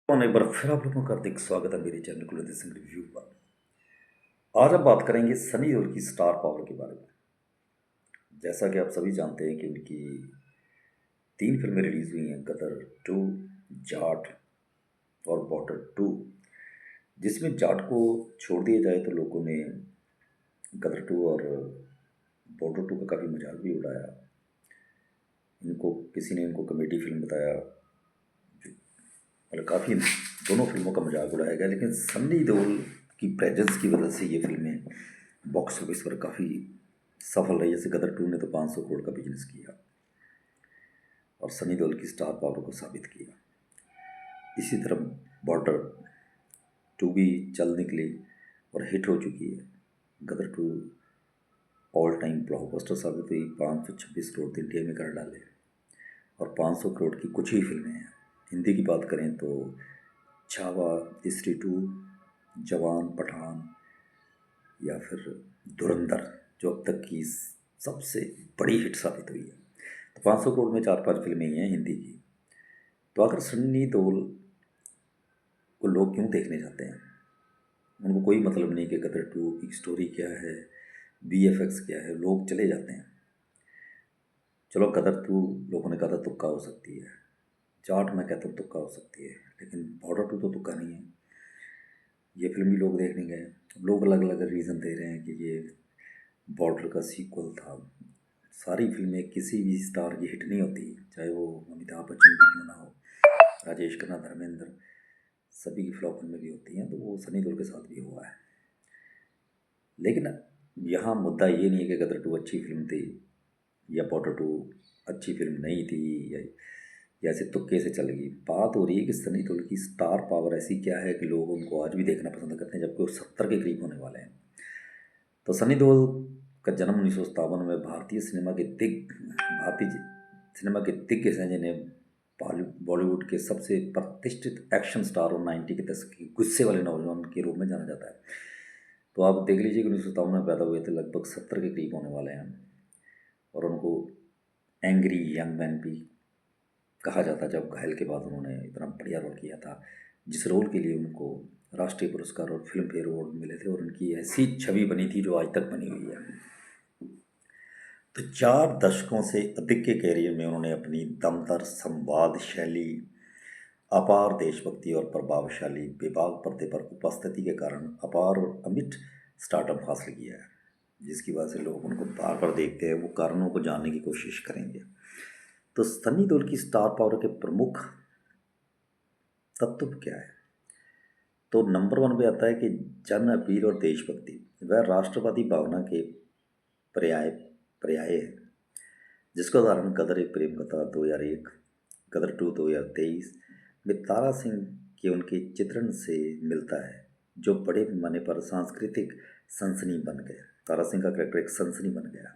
और एक बार फिर आप लोगों का हार्दिक स्वागत है मेरे चैनल कुलदीप सिंह रिव्यू पर। आज हम बात करेंगे सनी देओल की स्टार पावर के बारे में। जैसा कि आप सभी जानते हैं कि उनकी 3 फिल्में रिलीज हुई हैं, गदर 2, जाट और बॉर्डर 2। जिसमें जाट को छोड़ दिया जाए तो लोगों ने गदर 2 और बॉर्डर 2 का काफ़ी मजाक भी उड़ाया। इनको किसी ने इनको कॉमेडी फिल्म बताया, मतलब काफ़ी दोनों फिल्मों का मजाक उड़ाया गया। लेकिन सन्नी देओल की प्रेजेंस की वजह से ये फिल्में बॉक्स ऑफिस पर काफ़ी सफल रही। जैसे गदर 2 ने तो 500 करोड़ का बिजनेस किया और सनी देओल की स्टार पावर को साबित किया। इसी तरह बॉर्डर 2 भी चल निकली और हिट हो चुकी है। गदर 2 ऑल टाइम ब्लॉकबस्टर साबित हुई, 526 करोड़ तो इंडिया में कर डाले और 500 करोड़ की कुछ ही फिल्में हैं। हिंदी की बात करें तो छावा, स्त्री 2, जवान, पठान या फिर धुरंधर जो अब तक की सबसे बड़ी हिट साबित हुई है। तो 500 करोड़ में 4-5 फिल्में ही हैं हिंदी की। तो अगर सन्नी देओल को लोग क्यों देखने जाते हैं? उनको कोई मतलब नहीं कि गदर 2 की स्टोरी क्या है, VFX क्या है, लोग चले जाते हैं। चलो गदर 2 लोगों ने कहा था तुक्का हो सकती है, जाट मैं कहता हूँ तुक्का हो सकती है, लेकिन बॉर्डर 2 तो तुक्का नहीं है। ये फिल्म भी लोग देखने गए। लोग अलग अलग रीज़न दे रहे हैं कि ये बॉर्डर का सीक्वल था। सारी फिल्में किसी भी स्टार की हिट नहीं होती, चाहे वो अमिताभ बच्चन भी क्यों ना हो, राजेश खन्ना, धर्मेंद्र, सभी की फ्लॉप फिल्में भी होती हैं। तो वो सनी देओल के साथ भी हुआ है। लेकिन यहाँ मुद्दा ये नहीं है कि गदर 2 अच्छी फिल्म थी या बॉर्डर 2 अच्छी फिल्म नहीं थी या ऐसे तुक्के से चल गई। बात हो रही है कि सनी देओल की स्टार पावर ऐसी क्या है कि लोग उनको आज भी देखना पसंद करते हैं, जबकि वो 70 के करीब होने वाले हैं। तो सनी देओल का जन्म 1957 में भारतीय सिनेमा के दिग्गज हैं, जिन्हें बॉलीवुड के सबसे प्रतिष्ठित एक्शन स्टार और 90 के दशक के गुस्से वाले नौजवान के रूप में जाना जाता है। तो आप देख लीजिए कि 1957 में पैदा हुए थे, लगभग 70 के करीब होने वाले हैं। और उनको एंग्री यंग मैन भी कहा जाता, जब घायल के बाद उन्होंने इतना बढ़िया रोल किया था, जिस रोल के लिए उनको राष्ट्रीय पुरस्कार और फिल्म फेयर अवार्ड मिले थे। और उनकी ऐसी छवि बनी थी जो आज तक बनी हुई है। तो 4 दशकों से अधिक के कैरियर में उन्होंने अपनी दमदार संवाद शैली, अपार देशभक्ति और प्रभावशाली विभाग पर्दे पर उपस्थिति के कारण अपार और अमिट स्टारडम हासिल किया है, जिसकी वजह से लोग उनको बार बार देखते हैं। वो कारणों को जानने की कोशिश करेंगे। तो सनी देओल की स्टार पावर के प्रमुख तत्व क्या है? तो नंबर 1 पे आता है कि जन अपील और देशभक्ति। वह राष्ट्रवादी भावना के पर्याय पर्याय है, जिसका उदाहरण गदर एक प्रेम कथा 2001, गदर 2 2023 में तारा सिंह के उनके चित्रण से मिलता है, जो बड़े पैमाने पर सांस्कृतिक सनसनी बन गए। तारा सिंह का कैरेक्टर एक सनसनी बन गया।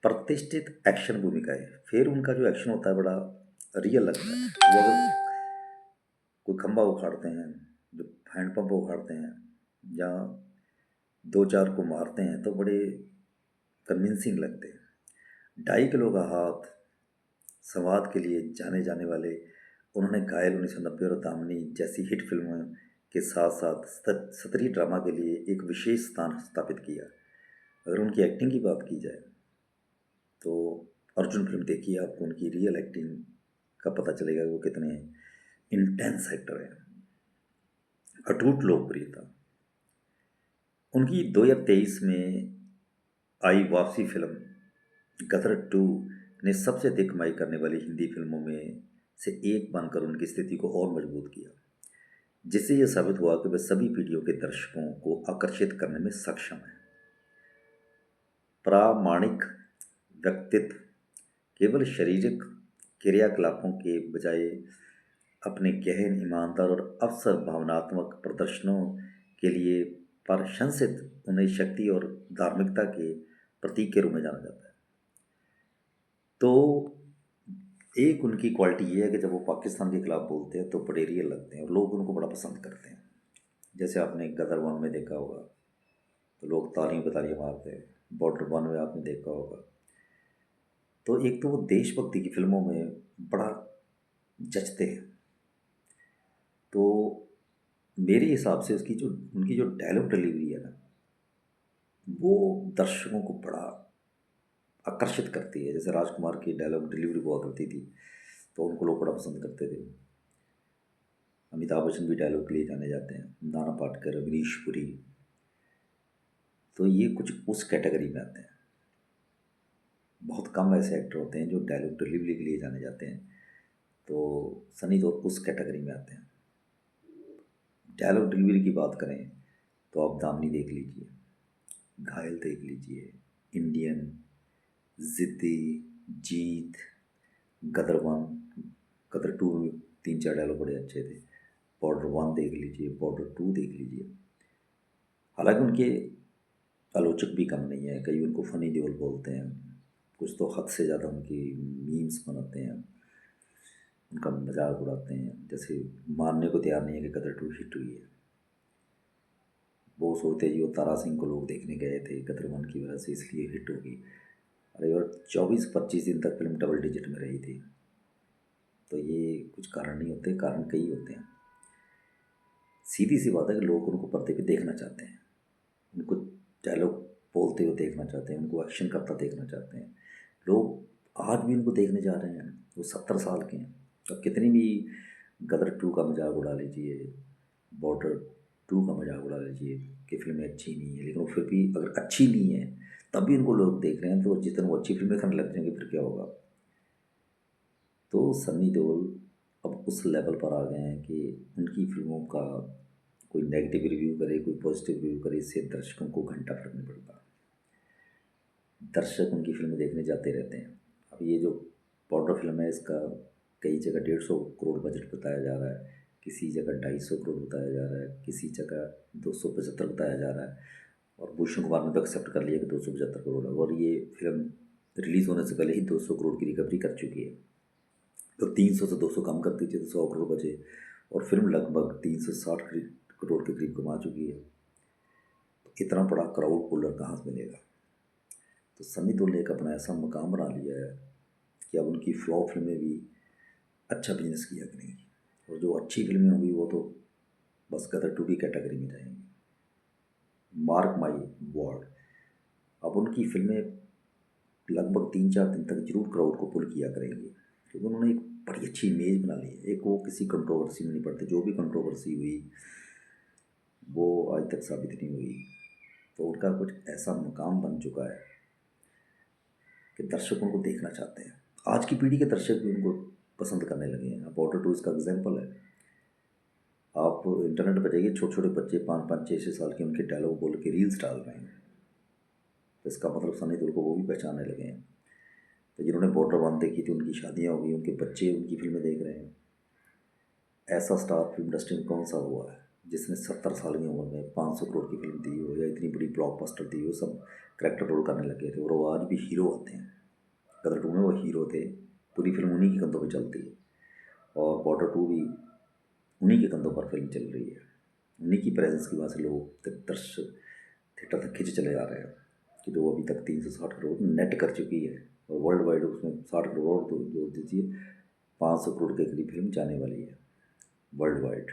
प्रतिष्ठित एक्शन भूमिकाएं, फिर उनका जो एक्शन होता है बड़ा रियल लगता है। वो अगर कोई खंबा उखाड़ते हैं, जो हैंडपम्प उखाड़ते हैं या 2-4 को मारते हैं तो बड़े कन्विंसिंग लगते हैं। 2.5 किलो का हाथ संवाद के लिए जाने जाने वाले उन्होंने घायल 1990 और दामिनी जैसी हिट फिल्मों के साथ साथ सतरी ड्रामा के लिए एक विशेष स्थान स्थापित किया। अगर उनकी एक्टिंग की बात की जाए तो अर्जुन फिल्म देखिए, आपको उनकी रियल एक्टिंग का पता चलेगा वो कितने इंटेंस एक्टर हैं। अटूट लोकप्रियता उनकी 2023 में आई वापसी फिल्म गदर 2 ने सबसे अधिक कमाई करने वाली हिंदी फिल्मों में से एक बनकर उनकी स्थिति को और मजबूत किया, जिससे यह साबित हुआ कि वे सभी पीढ़ियों के दर्शकों को आकर्षित करने में सक्षम हैं। प्रामाणिक व्यक्तित्व, केवल शारीरिक क्रियाकलापों के बजाय अपने गहन, ईमानदार और अवसर भावनात्मक प्रदर्शनों के लिए प्रशंसित उन्हें शक्ति और धार्मिकता के प्रतीक के रूप में जाना जाता है। तो एक उनकी क्वालिटी ये है कि जब वो पाकिस्तान के खिलाफ बोलते हैं तो बड़े रियल लगते हैं और लोग उनको बड़ा पसंद करते हैं। जैसे आपने गदर 1 में देखा होगा तो लोग तालियां पे तालियां मारते हैं। बॉर्डर 1 में आपने देखा होगा। तो एक तो वो देशभक्ति की फिल्मों में बड़ा जचते हैं। मेरे हिसाब से उसकी जो उनकी जो डायलॉग डिलीवरी है ना, वो दर्शकों को बड़ा आकर्षित करती है। जैसे राजकुमार की डायलॉग डिलीवरी हुआ करती थी तो उनको लोग बड़ा पसंद करते थे। अमिताभ बच्चन भी डायलॉग के लिए जाने जाते हैं, नाना पाटेकर, अवनीश पुरी, तो ये कुछ उस कैटेगरी में आते हैं। बहुत कम ऐसे एक्टर होते हैं जो डायलॉग डिलीवरी के लिए जाने जाते हैं, तो सनी देओल उस कैटेगरी में आते हैं। डायलॉग डिलीवरी की बात करें तो आप दामनी देख लीजिए, घायल देख लीजिए, इंडियन, जिद्दी, जीत, गदर वन, गदर टू में 3-4 डायलॉग बड़े अच्छे थे। बॉर्डर वन देख लीजिए, बॉर्डर टू देख लीजिए। हालांकि उनके आलोचक भी कम नहीं है, कई उनको फनी देओल बोलते हैं, कुछ तो हद से ज़्यादा उनकी मीम्स बनाते हैं, उनका मजाक उड़ाते हैं। जैसे मानने को तैयार नहीं है कि गदर टू हिट हुई है। वो सोचते जी वो तारा सिंह को लोग देखने गए थे गदर वन की वजह से, इसलिए हिट होगी। अरे और 24-25 दिन तक फिल्म डबल डिजिट में रही थी। तो ये कुछ कारण नहीं होते, कारण कई होते हैं। सीधी सी बात है कि लोग उनको पर्दे पे देखना चाहते हैं, उनको डायलॉग बोलते हुए देखना चाहते हैं, उनको एक्शन करता देखना चाहते हैं। लोग आज भी उनको देखने जा रहे हैं। वो 70 साल के हैं। अब कितनी भी गदर टू का मजाक उड़ा लीजिए, बॉर्डर टू का मजाक उड़ा लीजिए कि फिल्में अच्छी नहीं है, लेकिन वो फिर भी अगर अच्छी नहीं है तब भी उनको लोग देख रहे हैं, तो जिस दिन वो अच्छी फिल्में करने लग जाएंगे फिर क्या होगा। तो सन्नी देओल अब उस लेवल पर आ गए हैं कि उनकी फिल्मों का कोई नेगेटिव रिव्यू करे, कोई पॉजिटिव रिव्यू करे, इससे दर्शकों को घंटा फर्क नहीं पड़ता। दर्शक उनकी फिल्में देखने जाते रहते हैं। अब ये जो बॉर्डर फिल्म है, इसका कई जगह 150 करोड़ बजट बताया जा रहा है, किसी जगह 250 करोड़ बताया जा रहा है, किसी जगह 275 बताया जा रहा है, और भूषण कुमार ने तो एक्सेप्ट कर लिया कि 275 करोड़ है। और ये फिल्म रिलीज़ होने से पहले ही 200 करोड़ की रिकवरी कर चुकी है। तो 300 से 200 कम कर दीजिए तो 100 करोड़ बचे, और फिल्म लगभग 360 करोड़ के करीब कमा चुकी है। तो इतना बड़ा क्राउड पुलर कहाँ से मिलेगा। तो सनी देओल ने एक अपना ऐसा मकाम बना लिया है कि अब उनकी फ्लॉप फिल्में भी अच्छा बिजनेस किया करेंगी, और जो अच्छी फिल्में होंगी वो तो बस गदर टू की कैटेगरी में जाएंगी। मार्क माई वर्ड, अब उनकी फिल्में लगभग 3-4 दिन तक जरूर क्राउड को पुल किया करेंगी, क्योंकि उन्होंने एक बड़ी अच्छी इमेज बना ली है। एक वो किसी कंट्रोवर्सी में नहीं पड़ते, जो भी कंट्रोवर्सी हुई वो आज तक साबित नहीं हुई। तो उनका कुछ ऐसा मकाम बन चुका है कि दर्शक उनको देखना चाहते हैं। आज की पीढ़ी के दर्शक भी उनको पसंद करने लगे हैं। अब बॉर्डर टू इसका एग्जाम्पल है। आप इंटरनेट पर जाइए, छोटे छोटे बच्चे 5-5, 6-6 साल के उनके डायलॉग बोल के रील्स डाल रहे हैं। तो इसका मतलब सनी देओल को वो भी पहचानने लगे हैं। तो जिन्होंने बॉर्डर वन देखी थी उनकी शादियाँ हो गई, उनके बच्चे उनकी फिल्में देख रहे हैं। ऐसा स्टार फिल्म इंडस्ट्री में कौन सा हुआ है जिसने 70 साल की उम्र में 500 करोड़ की फिल्म दी हो या इतनी बड़ी ब्लॉकबस्टर दी हो। सब करेक्टर रोल करने लगे थे और वो आज भी हीरो होते हैं। गदर टू में वो हीरो थे, पूरी फिल्म उन्हीं के कंधों पे चलती है, और बॉर्डर टू भी उन्हीं के कंधों पर फिल्म चल रही है। उन्हीं की प्रेजेंस की वजह से लोग दर्शक थिएटर तक खिंचे चले जा रहे हैं, कि जो अभी तक 360 करोड़ नेट कर चुकी है, और वर्ल्ड वाइड उसमें 60 करोड़ और तो जोड़ दीजिए, 500 करोड़ के करीब फिल्म जाने वाली है वर्ल्ड वाइड।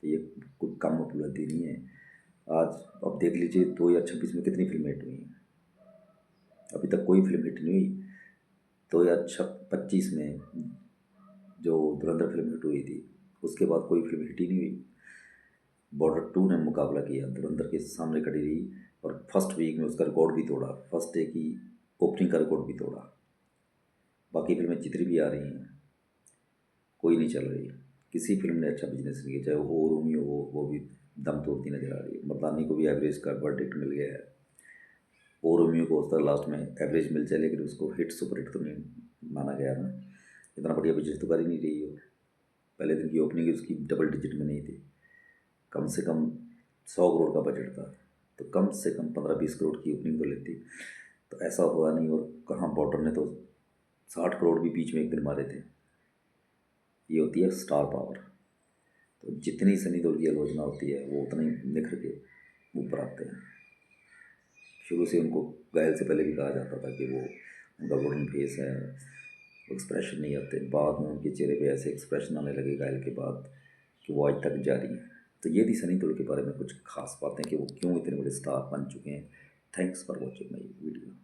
तो ये कोई कम उपलब्धि नहीं है। आज अब देख लीजिए 2026 में कितनी फिल्में हिट हुई हैं, अभी तक कोई फिल्म हिट नहीं हुई। 2025 में जो धुरंधर फिल्म हिट हुई थी, उसके बाद कोई फिल्म हिट ही नहीं हुई। बॉर्डर टू ने मुकाबला किया, धुरंधर के सामने खड़ी रही, और फर्स्ट वीक में उसका रिकॉर्ड भी तोड़ा, फर्स्ट डे की ओपनिंग का रिकॉर्ड भी तोड़ा। बाकी फिल्में जितनी भी आ रही हैं कोई नहीं चल रही, किसी फिल्म ने अच्छा बिजनेस नहीं किया, चाहे वो रोमियो हो, वो भी दम तोड़ती नजर आ रही है। मर्दानी को भी एवरेज का वर्डिक्ट मिल गया है। ओ रोमियो को उसका लास्ट में एवरेज मिल जाए, लेकिन उसको हिट सुपर हिट तो नहीं माना गया ना, इतना बढ़िया बिजनेस तो कर ही नहीं रही हो। पहले दिन की ओपनिंग उसकी डबल डिजिट में नहीं थी, कम से कम 100 करोड़ का बजट था, तो कम से कम 15-20 करोड़ की ओपनिंग तो लेती। तो ऐसा हुआ नहीं, और कहाँ बॉर्डर ने तो 60 करोड़ भी बीच में एक दिन मारे थे। ये होती है स्टार पावर। तो जितनी सनी देओल की आलोचना होती है वो उतना ही निखर के ऊपर आते हैं। शुरू से उनको घायल से पहले भी कहा जाता था कि वो उनका वुडन फेस है, एक्सप्रेशन नहीं आते। बाद में उनके चेहरे पे ऐसे एक्सप्रेशन आने लगे घायल के बाद कि वो आज तक जारी है। तो ये थी सनी देओल के बारे में कुछ खास बातें कि वो क्यों इतने बड़े स्टार बन चुके हैं। Thanks for watching my video.